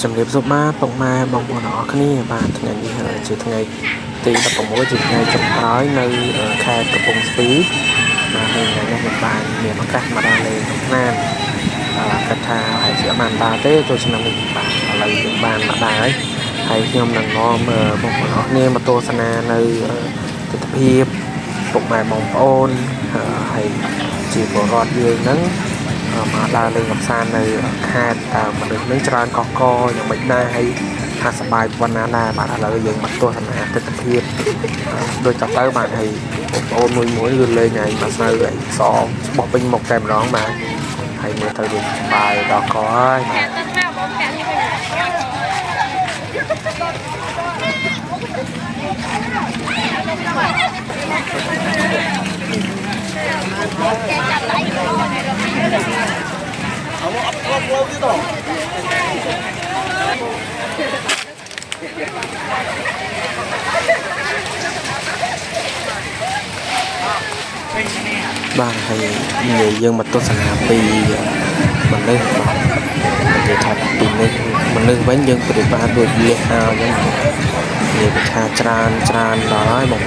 จำเรียบสุมาปงมาบองบัวหนอขนี่บานทั้งไงจีทั้งไงตีตะปงว่าจีทั้งไงจำร้อยในแค่กระปงสปีดมาในไงในบานเมียมันกัดมาได้เลยนั่นกระทาหายเสียมันตาเต้ตัวชนะหนึ่งบานอะไรถึงบานมาได้หายยมหนังงอมบองบัวหนอเนี่ยมาตัวสนาในติดพีบปกหมายมองโอนให้จีบรอดยืนนั้นมาดาเลยกับซานในคาดมาดึงนึกจานกออย่างไม่ได้ให้หาสบายวันนั้นได้บาดอะไรยังมัดตัวสนาติดพีบโดยจับได้บาดให้โอนมวยยืนเลยไงมาใส่เลยสองบอกเป็นหมกแกมร้องมาให้มือเธอดูสบายดอกคอยบ้านให้เงยยังมาต้นสนาปีมันเลยมันจะทัดปีนึงมันเลยไว้ยังปฏิบัติโดยเลี้ยงเอายังเลี้ยงชาจานร้อยบอก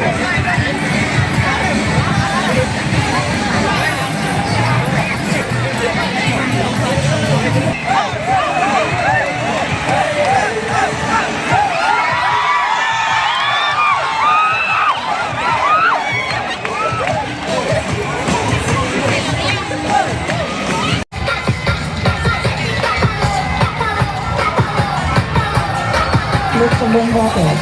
ลูกสมุนบอกเลย